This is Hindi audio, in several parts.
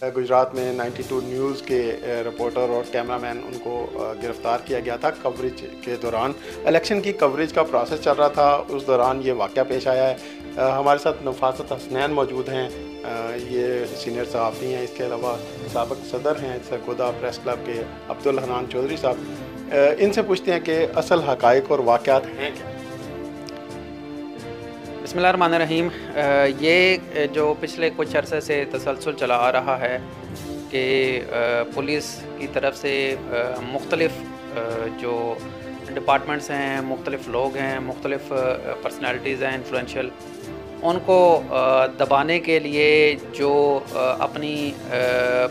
गुजरात में 92 न्यूज़ के रिपोर्टर और कैमरामैन उनको गिरफ़्तार किया गया था कवरेज के दौरान। इलेक्शन की कवरेज का प्रोसेस चल रहा था, उस दौरान ये वाक़या पेश आया है। हमारे साथ नफासत हसनैन मौजूद हैं, ये सीनियर सहाफ़ी हैं। इसके अलावा साबिक़ सदर हैं सरगोदा प्रेस क्लब के अब्दुल हनान चौधरी साहब। इनसे पूछते हैं कि असल हक़ाइक़ और वाक़यात हैं क्या। बिस्मिल्लाहिर्रहमानिर्रहीम। ये जो पिछले कुछ अरसे से तसलसल चला आ रहा है कि पुलिस की तरफ से मुख्तलिफ़ जो डिपार्टमेंट्स हैं, मुख्तलिफ़ लोग हैं, मुख्तलिफ़ पर्सनैलिटीज़ हैं इन्फ्लुएंशियल, उनको दबाने के लिए जो अपनी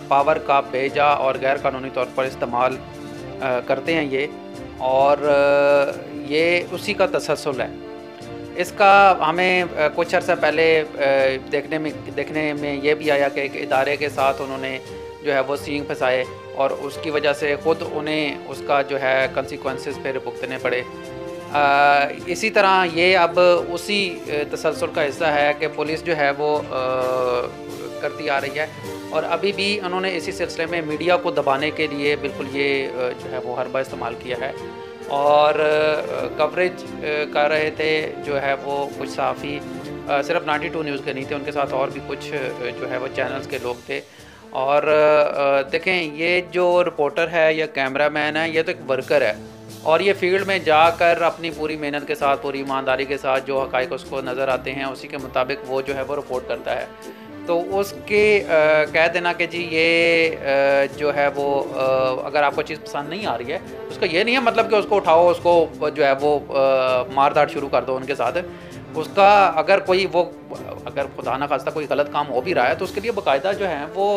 पावर का बेजा और गैर कानूनी तौर पर इस्तेमाल करते हैं ये, और ये उसी का तसलसल है। इसका हमें कुछ अर्सा पहले देखने में ये भी आया कि एक इदारे के साथ उन्होंने जो है वो सींग फंसाए और उसकी वजह से ख़ुद उन्हें उसका जो है कंसिक्वेंसेस फिर भुगतने पड़े। इसी तरह ये अब उसी तसलसल का हिस्सा है कि पुलिस जो है वो करती आ रही है, और अभी भी उन्होंने इसी सिलसिले में मीडिया को दबाने के लिए बिल्कुल ये जो है वो हरबा इस्तेमाल किया है और कवरेज कर रहे थे। जो है वो कुछ सहाफ़ी सिर्फ 92 न्यूज़ के नहीं थे, उनके साथ और भी कुछ जो है वो चैनल्स के लोग थे। और देखें, ये जो रिपोर्टर है या कैमरामैन है, ये तो एक वर्कर है और ये फील्ड में जाकर अपनी पूरी मेहनत के साथ, पूरी ईमानदारी के साथ जो हक़ाइक़ उसको नज़र आते हैं उसी के मुताबिक वो जो है वो रिपोर्ट करता है। तो उसके कह देना कि जी ये जो है वो अगर आपको चीज़ पसंद नहीं आ रही है, उसका ये नहीं है मतलब कि उसको उठाओ, उसको जो है वो मार-धाड़ शुरू कर दो उनके साथ। उसका अगर कोई वो अगर खुदा न खास्ता कोई गलत काम हो भी रहा है तो उसके लिए बाकायदा जो है वो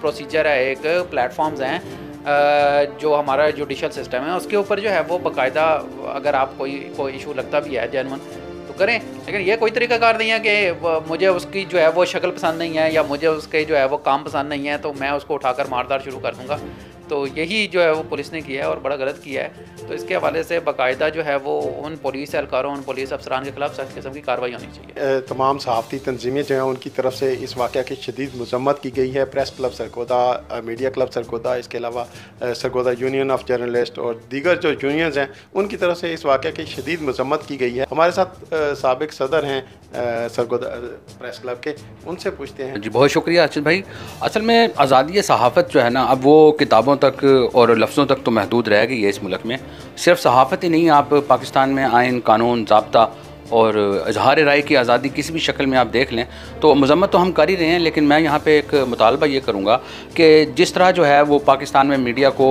प्रोसीजर है, एक प्लेटफॉर्म्स हैं जो हमारा जुडिशल सिस्टम है, उसके ऊपर जो है वो बाकायदा अगर आप कोई इशू लगता भी है जेन्युइन तो करें। लेकिन ये कोई तरीक़ाकार नहीं है कि मुझे उसकी जो है वो शक्ल पसंद नहीं है या मुझे उसके जो है वो काम पसंद नहीं है तो मैं उसको उठाकर मारदार शुरू कर दूँगा। तो यही जो है वो पुलिस ने किया है और बड़ा गलत किया है। तो इसके हवाले से बाकायदा जो है वो उन पुलिस एहलकारों, उन पुलिस अफसरान के खिलाफ सख्त किस्म की कार्रवाई होनी चाहिए। तमाम सहाफ़ती तंजीमें जो हैं उनकी तरफ से इस वाक़या की शदीद मज़म्मत की गई है। Press club Sargodha, media club Sargodha, इसके अलावा सरगोदा यूनियन ऑफ जर्नलिस्ट और दीगर जो यूनियंस हैं उनकी तरफ से इस वाक़या की शदीद मज़म्मत की गई है। हमारे साथ साबिक़ सदर हैं सरगोदा प्रेस क्लब के, उनसे पूछते हैं। जी, बहुत शुक्रिया अर्शद भाई। असल में आज़ादी सहाफ़त जो है ना, अब वो किताबों तक और लफ्ज़ों तक तो महदूद रह गई है इस मुल्क में। सिर्फ सहाफ़त ही नहीं, आप पाकिस्तान में आइन, कानून, ज़ाब्ता और इजहार राय की आज़ादी किसी भी शक्ल में आप देख लें तो मज़म्मत तो हम कर ही रहे हैं। लेकिन मैं यहाँ पे एक मुतालबा ये करूँगा कि जिस तरह जो है वो पाकिस्तान में मीडिया को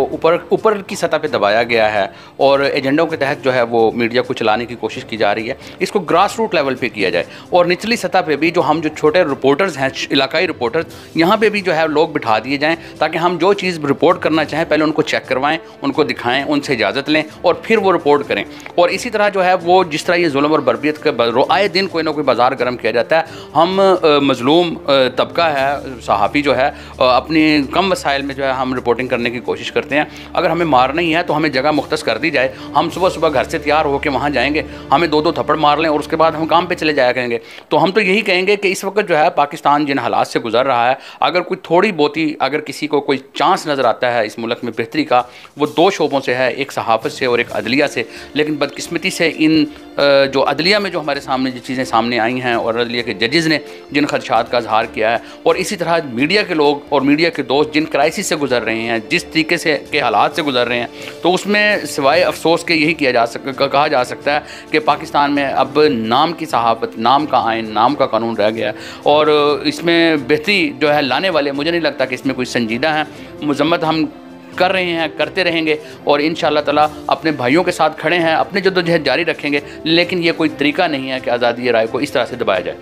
ऊपर की सतह पे दबाया गया है और एजेंडों के तहत जो है वो मीडिया को चलाने की कोशिश की जा रही है, इसको ग्रास रूट लेवल पे किया जाए और निचली सतह पे भी जो हम जो छोटे रिपोर्टर्स हैं, इलाकाई रिपोर्टर्स, यहाँ पर भी जो है लोग बिठा दिए जाएँ ताकि हम जो चीज़ रिपोर्ट करना चाहें पहले उनको चेक करवाएँ, उनको दिखाएँ, उनसे इजाज़त लें और फिर वो रिपोर्ट करें। और इसी तरह जो है वो जिस तरह ये जुल्म और बर्बरियत आए दिन कोई ना कोई बाजार गर्म किया जाता है। हम मजलूम तबका है, सहाफ़ी जो है अपनी कम वसाइल में जो है हम रिपोर्टिंग करने की कोशिश करते हैं। अगर हमें मारना ही है तो हमें जगह मुख्तस कर दी जाए, हम सुबह सुबह घर से तैयार होकर वहाँ जाएंगे, हमें दो थप्पड़ मार लें और उसके बाद हम काम पे चले जाया करेंगे। तो हम तो यही कहेंगे कि इस वक्त जो है पाकिस्तान जिन हालात से गुजर रहा है, अगर कोई थोड़ी बहुती अगर किसी को कोई चांस नज़र आता है इस मुल्क में बेहतरी का, वो दो शोबों से है, एक सहाफ़त से और एक अदलिया से। लेकिन बदकिस्मती से इन जो अदलिया में जो हमारे सामने जो चीज़ें सामने आई हैं और अदलिया के जजेज़ ने जिन खदशात का इजहार किया है और इसी तरह मीडिया के लोग और मीडिया के दोस्त जिन क्राइसिस से गुजर रहे हैं, जिस तरीके से के हालात से गुजर रहे हैं, तो उसमें सिवाय अफसोस के यही कहा जा सकता है कि पाकिस्तान में अब नाम की सहाफ़त, नाम का आइन, नाम का कानून रह गया है और इसमें बेहतरी जो है लाने वाले मुझे नहीं लगता कि इसमें कोई संजीदा है। मज़म्मत हम कर रहे हैं, करते रहेंगे और इंशाअल्लाह ताला अपने भाइयों के साथ खड़े हैं, अपने जद्दोजहद जारी रखेंगे। लेकिन ये कोई तरीका नहीं है कि आज़ादी राय को इस तरह से दबाया जाए।